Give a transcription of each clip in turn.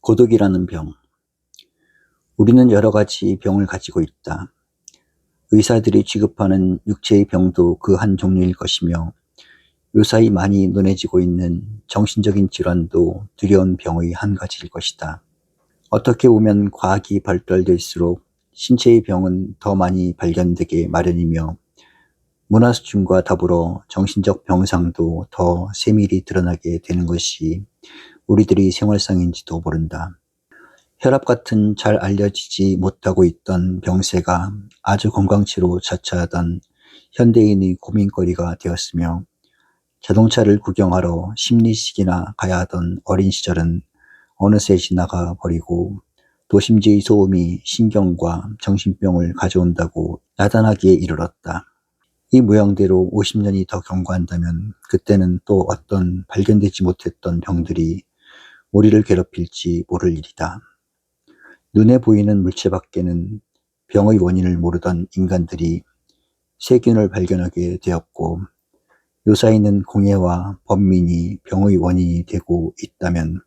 고독이라는 병. 우리는 여러 가지 병을 가지고 있다. 의사들이 취급하는 육체의 병도 그 한 종류일 것이며 요사이 많이 논해지고 있는 정신적인 질환도 두려운 병의 한 가지일 것이다. 어떻게 보면 과학이 발달될수록 신체의 병은 더 많이 발견되게 마련이며 문화수준과 더불어 정신적 병상도 더 세밀히 드러나게 되는 것이 우리들의 생활상인지도 모른다. 혈압 같은 잘 알려지지 못하고 있던 병세가 아주 건강치로 자처하던 현대인의 고민거리가 되었으며 자동차를 구경하러 심리식이나 가야 하던 어린 시절은 어느새 지나가 버리고 도심지의 소음이 신경과 정신병을 가져온다고 야단하기에 이르렀다. 이 모양대로 50년이 더 경과한다면 그때는 또 어떤 발견되지 못했던 병들이 우리를 괴롭힐지 모를 일이다. 눈에 보이는 물체 밖에는 병의 원인을 모르던 인간들이 세균을 발견하게 되었고 요사이는 공해와 번민이 병의 원인이 되고 있다면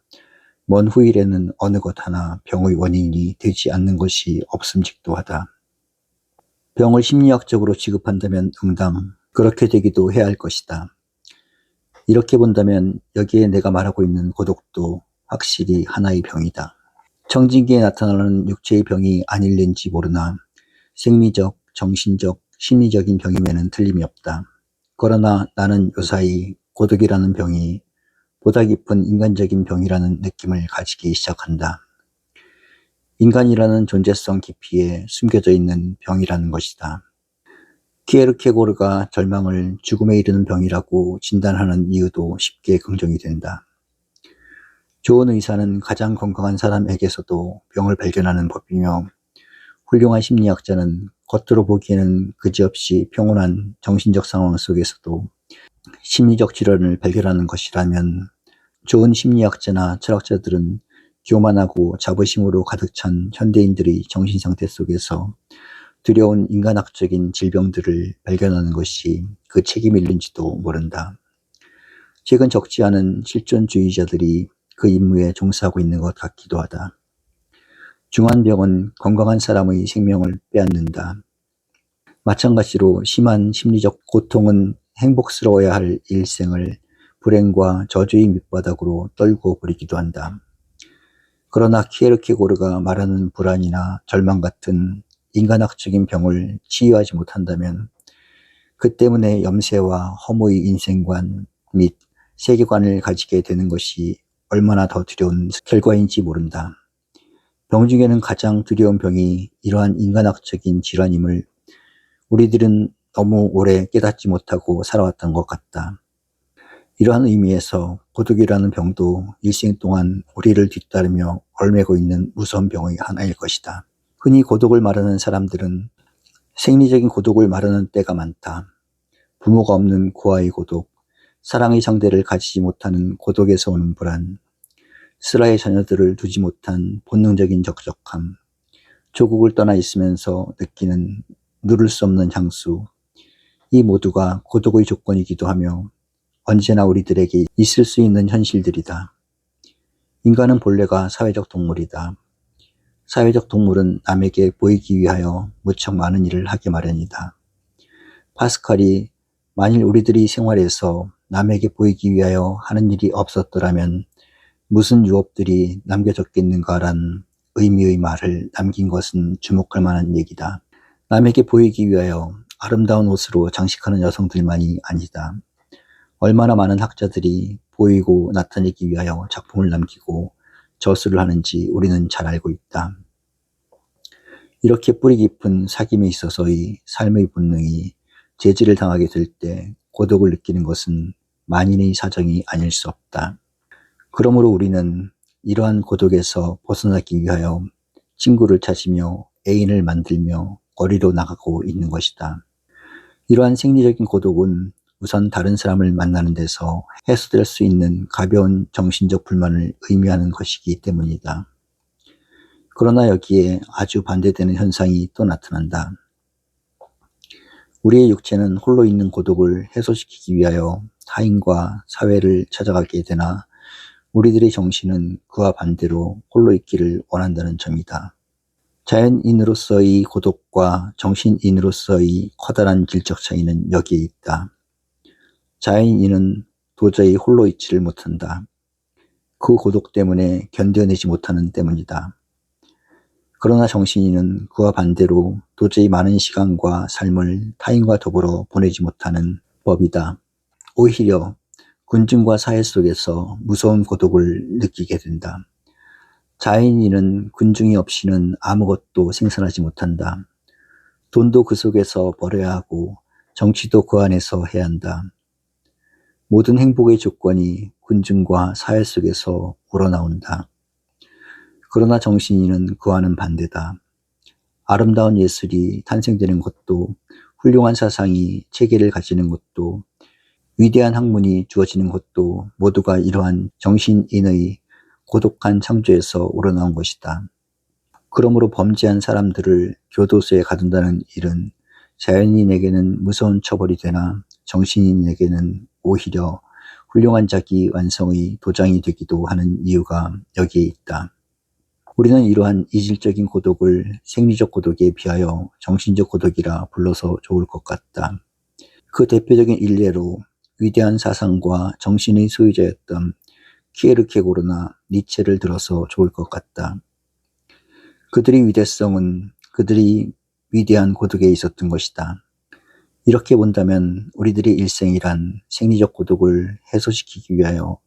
먼 후일에는 어느 것 하나 병의 원인이 되지 않는 것이 없음직도 하다. 병을 심리학적으로 취급한다면 응당 그렇게 되기도 해야 할 것이다. 이렇게 본다면 여기에 내가 말하고 있는 고독도 확실히 하나의 병이다. 청진기에 나타나는 육체의 병이 아닐는지 모르나 생리적, 정신적, 심리적인 병임에는 틀림이 없다. 그러나 나는 요사이 고독이라는 병이 보다 깊은 인간적인 병이라는 느낌을 가지기 시작한다. 인간이라는 존재성 깊이에 숨겨져 있는 병이라는 것이다. 키에르케고르가 절망을 죽음에 이르는 병이라고 진단하는 이유도 쉽게 긍정이 된다. 좋은 의사는 가장 건강한 사람에게서도 병을 발견하는 법이며 훌륭한 심리학자는 겉으로 보기에는 그지없이 평온한 정신적 상황 속에서도 심리적 질환을 발견하는 것이라면 좋은 심리학자나 철학자들은 교만하고 자부심으로 가득 찬 현대인들의 정신상태 속에서 두려운 인간학적인 질병들을 발견하는 것이 그 책임일는지도 모른다. 최근 적지 않은 실존주의자들이 그 임무에 종사하고 있는 것 같기도 하다. 중환병은 건강한 사람의 생명을 빼앗는다. 마찬가지로 심한 심리적 고통은 행복스러워야 할 일생을 불행과 저주의 밑바닥으로 떨고 버리기도 한다. 그러나 키에르케고르가 말하는 불안이나 절망 같은 인간학적인 병을 치유하지 못한다면 그 때문에 염세와 허무의 인생관 및 세계관을 가지게 되는 것이 얼마나 더 두려운 결과인지 모른다. 병 중에는 가장 두려운 병이 이러한 인간학적인 질환임을 우리들은 너무 오래 깨닫지 못하고 살아왔던 것 같다. 이러한 의미에서 고독이라는 병도 일생 동안 우리를 뒤따르며 얽매고 있는 무서운 병의 하나일 것이다. 흔히 고독을 말하는 사람들은 생리적인 고독을 말하는 때가 많다. 부모가 없는 고아의 고독, 사랑의 상대를 가지지 못하는 고독에서 오는 불안, 슬하의 자녀들을 두지 못한 본능적인 적적함, 조국을 떠나 있으면서 느끼는 누를 수 없는 향수, 이 모두가 고독의 조건이기도 하며 언제나 우리들에게 있을 수 있는 현실들이다. 인간은 본래가 사회적 동물이다. 사회적 동물은 남에게 보이기 위하여 무척 많은 일을 하게 마련이다. 파스칼이 만일 우리들이 생활에서 남에게 보이기 위하여 하는 일이 없었더라면 무슨 유업들이 남겨졌겠는가란 의미의 말을 남긴 것은 주목할 만한 얘기다. 남에게 보이기 위하여 아름다운 옷으로 장식하는 여성들만이 아니다. 얼마나 많은 학자들이 보이고 나타내기 위하여 작품을 남기고 저술을 하는지 우리는 잘 알고 있다. 이렇게 뿌리 깊은 사귐에 있어서의 삶의 본능이 제지를 당하게 될 때 고독을 느끼는 것은 만인의 사정이 아닐 수 없다. 그러므로 우리는 이러한 고독에서 벗어나기 위하여 친구를 찾으며 애인을 만들며 거리로 나가고 있는 것이다. 이러한 생리적인 고독은 우선 다른 사람을 만나는 데서 해소될 수 있는 가벼운 정신적 불만을 의미하는 것이기 때문이다. 그러나 여기에 아주 반대되는 현상이 또 나타난다. 우리의 육체는 홀로 있는 고독을 해소시키기 위하여 타인과 사회를 찾아가게 되나 우리들의 정신은 그와 반대로 홀로 있기를 원한다는 점이다. 자연인으로서의 고독과 정신인으로서의 커다란 질적 차이는 여기에 있다. 자연인은 도저히 홀로 있지를 못한다. 그 고독 때문에 견뎌내지 못하는 때문이다. 그러나 정신인은 그와 반대로 도저히 많은 시간과 삶을 타인과 더불어 보내지 못하는 법이다. 오히려 군중과 사회 속에서 무서운 고독을 느끼게 된다. 자연인은 군중이 없이는 아무것도 생산하지 못한다. 돈도 그 속에서 벌어야 하고 정치도 그 안에서 해야 한다. 모든 행복의 조건이 군중과 사회 속에서 우러나온다. 그러나 정신인은 그와는 반대다. 아름다운 예술이 탄생되는 것도, 훌륭한 사상이 체계를 가지는 것도, 위대한 학문이 주어지는 것도 모두가 이러한 정신인의 고독한 창조에서 우러나온 것이다. 그러므로 범죄한 사람들을 교도소에 가둔다는 일은 자연인에게는 무서운 처벌이 되나 정신인에게는 오히려 훌륭한 자기 완성의 도장이 되기도 하는 이유가 여기에 있다. 우리는 이러한 이질적인 고독을 생리적 고독에 비하여 정신적 고독이라 불러서 좋을 것 같다. 그 대표적인 일례로 위대한 사상과 정신의 소유자였던 키에르케고르나 니체를 들어서 좋을 것 같다. 그들의 위대성은 그들이 위대한 고독에 있었던 것이다. 이렇게 본다면 우리들의 일생이란 생리적 고독을 해소시키기 위하여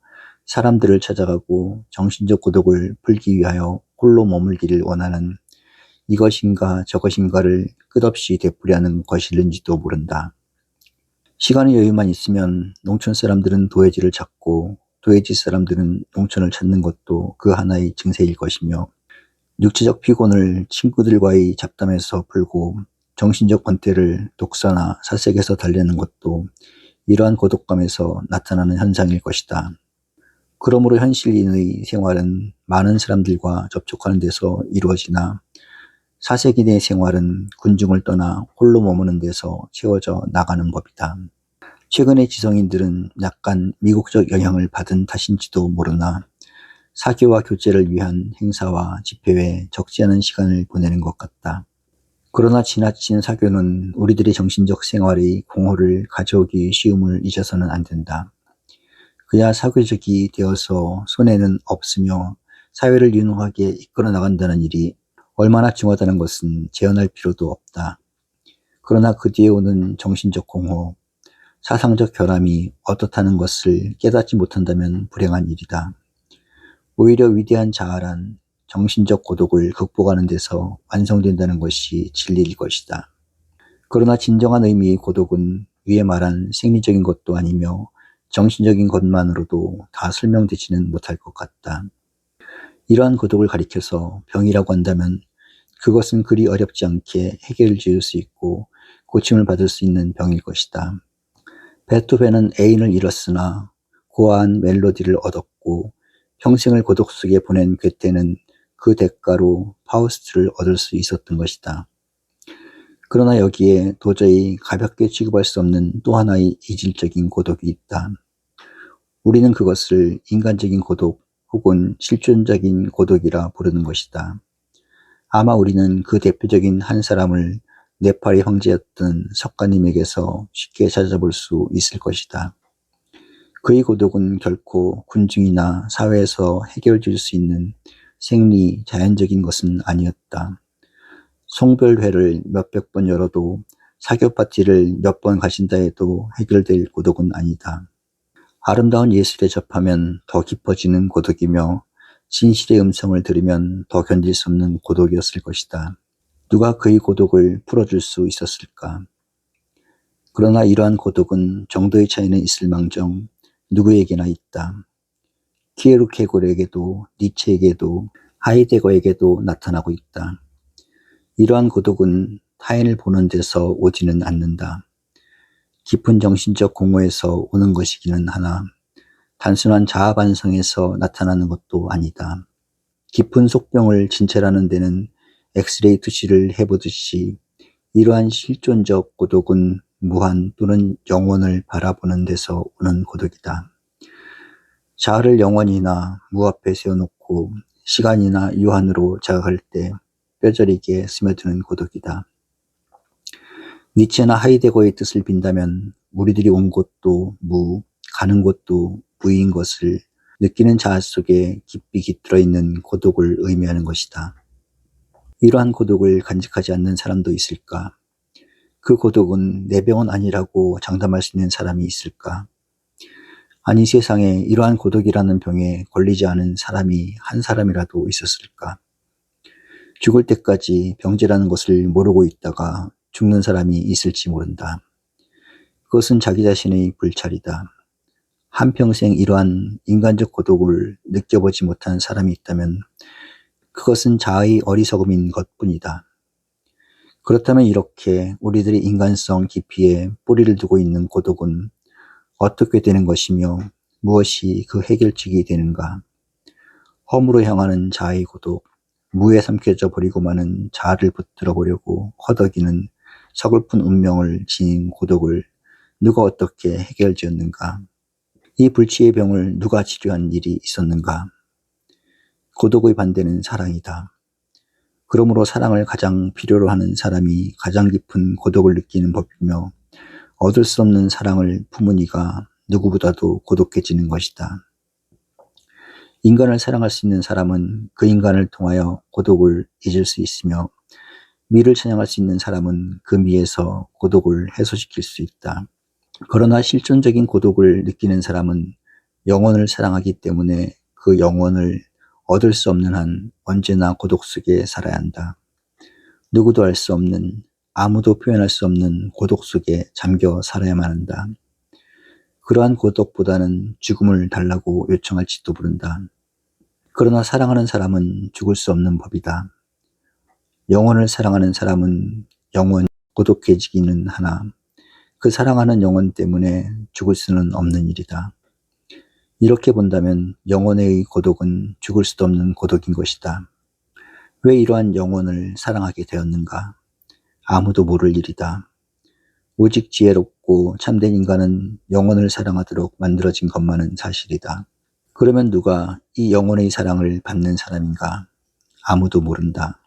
사람들을 찾아가고 정신적 고독을 풀기 위하여 홀로 머물기를 원하는 이것인가 저것인가를 끝없이 되풀이하는 것일는지도 모른다. 시간의 여유만 있으면 농촌 사람들은 도회지를 찾고 도회지 사람들은 농촌을 찾는 것도 그 하나의 증세일 것이며 육체적 피곤을 친구들과의 잡담에서 풀고 정신적 권태를 독서나 사색에서 달래는 것도 이러한 고독감에서 나타나는 현상일 것이다. 그러므로 현실인의 생활은 많은 사람들과 접촉하는 데서 이루어지나 사색인의 생활은 군중을 떠나 홀로 머무는 데서 채워져 나가는 법이다. 최근의 지성인들은 약간 미국적 영향을 받은 탓인지도 모르나 사교와 교제를 위한 행사와 집회에 적지 않은 시간을 보내는 것 같다. 그러나 지나친 사교는 우리들의 정신적 생활의 공허를 가져오기 쉬움을 잊어서는 안 된다. 그야 사교적이 되어서 손해는 없으며 사회를 유능하게 이끌어 나간다는 일이 얼마나 중하다는 것은 재현할 필요도 없다. 그러나 그 뒤에 오는 정신적 공허, 사상적 결함이 어떻다는 것을 깨닫지 못한다면 불행한 일이다. 오히려 위대한 자아란 정신적 고독을 극복하는 데서 완성된다는 것이 진리일 것이다. 그러나 진정한 의미의 고독은 위에 말한 생리적인 것도 아니며 정신적인 것만으로도 다 설명되지는 못할 것 같다. 이러한 고독을 가리켜서 병이라고 한다면 그것은 그리 어렵지 않게 해결을 지을 수 있고 고침을 받을 수 있는 병일 것이다. 베토벤은 애인을 잃었으나 고아한 멜로디를 얻었고 평생을 고독 속에 보낸 괴테는 그 대가로 파우스트를 얻을 수 있었던 것이다. 그러나 여기에 도저히 가볍게 취급할 수 없는 또 하나의 이질적인 고독이 있다. 우리는 그것을 인간적인 고독 혹은 실존적인 고독이라 부르는 것이다. 아마 우리는 그 대표적인 한 사람을 네팔의 황제였던 석가님에게서 쉽게 찾아볼 수 있을 것이다. 그의 고독은 결코 군중이나 사회에서 해결될 수 있는 생리, 자연적인 것은 아니었다. 송별회를 몇백 번 열어도 사교 파티를 몇 번 가신다 해도 해결될 고독은 아니다. 아름다운 예술에 접하면 더 깊어지는 고독이며 진실의 음성을 들으면 더 견딜 수 없는 고독이었을 것이다. 누가 그의 고독을 풀어줄 수 있었을까? 그러나 이러한 고독은 정도의 차이는 있을망정 누구에게나 있다. 키에르케고르에게도 니체에게도 하이데거에게도 나타나고 있다. 이러한 고독은 타인을 보는 데서 오지는 않는다. 깊은 정신적 공허에서 오는 것이기는 하나 단순한 자아 반성에서 나타나는 것도 아니다. 깊은 속병을 진찰하는 데는 엑스레이 투시를 해보듯이 이러한 실존적 고독은 무한 또는 영원을 바라보는 데서 오는 고독이다. 자아를 영원히나 무 앞에 세워놓고 시간이나 유한으로 자각할 때 뼈저리게 스며드는 고독이다. 니체나 하이데거의 뜻을 빈다면 우리들이 온 곳도 무, 가는 곳도 무인 것을 느끼는 자아 속에 깊이 깃들어 있는 고독을 의미하는 것이다. 이러한 고독을 간직하지 않는 사람도 있을까? 그 고독은 내 병은 아니라고 장담할 수 있는 사람이 있을까? 아니 세상에 이러한 고독이라는 병에 걸리지 않은 사람이 한 사람이라도 있었을까? 죽을 때까지 병재라는 것을 모르고 있다가 죽는 사람이 있을지 모른다. 그것은 자기 자신의 불찰이다. 한평생 이러한 인간적 고독을 느껴보지 못한 사람이 있다면 그것은 자아의 어리석음인 것뿐이다. 그렇다면 이렇게 우리들의 인간성 깊이에 뿌리를 두고 있는 고독은 어떻게 되는 것이며 무엇이 그 해결책이 되는가? 허무로 향하는 자아의 고독, 무에 삼켜져 버리고 마는 자아를 붙들어 보려고 허덕이는 서글픈 운명을 지닌 고독을 누가 어떻게 해결지었는가? 이 불치의 병을 누가 치료한 일이 있었는가? 고독의 반대는 사랑이다. 그러므로 사랑을 가장 필요로 하는 사람이 가장 깊은 고독을 느끼는 법이며 얻을 수 없는 사랑을 품은 이가 누구보다도 고독해지는 것이다. 인간을 사랑할 수 있는 사람은 그 인간을 통하여 고독을 잊을 수 있으며 미를 찬양할 수 있는 사람은 그 미에서 고독을 해소시킬 수 있다. 그러나 실존적인 고독을 느끼는 사람은 영혼을 사랑하기 때문에 그 영혼을 얻을 수 없는 한 언제나 고독 속에 살아야 한다. 누구도 알 수 없는, 아무도 표현할 수 없는 고독 속에 잠겨 살아야만 한다. 그러한 고독보다는 죽음을 달라고 요청할지도 모른다. 그러나 사랑하는 사람은 죽을 수 없는 법이다. 영혼을 사랑하는 사람은 영원히 고독해지기는 하나 그 사랑하는 영혼 때문에 죽을 수는 없는 일이다. 이렇게 본다면 영혼의 고독은 죽을 수도 없는 고독인 것이다. 왜 이러한 영혼을 사랑하게 되었는가? 아무도 모를 일이다. 오직 지혜롭고 참된 인간은 영혼을 사랑하도록 만들어진 것만은 사실이다. 그러면 누가 이 영혼의 사랑을 받는 사람인가? 아무도 모른다.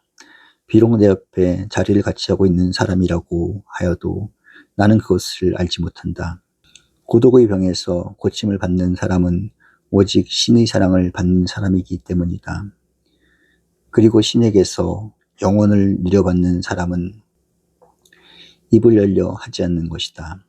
비록 내 옆에 자리를 같이 하고 있는 사람이라고 하여도 나는 그것을 알지 못한다. 고독의 병에서 고침을 받는 사람은 오직 신의 사랑을 받는 사람이기 때문이다. 그리고 신에게서 영혼을 누려받는 사람은 입을 열려 하지 않는 것이다.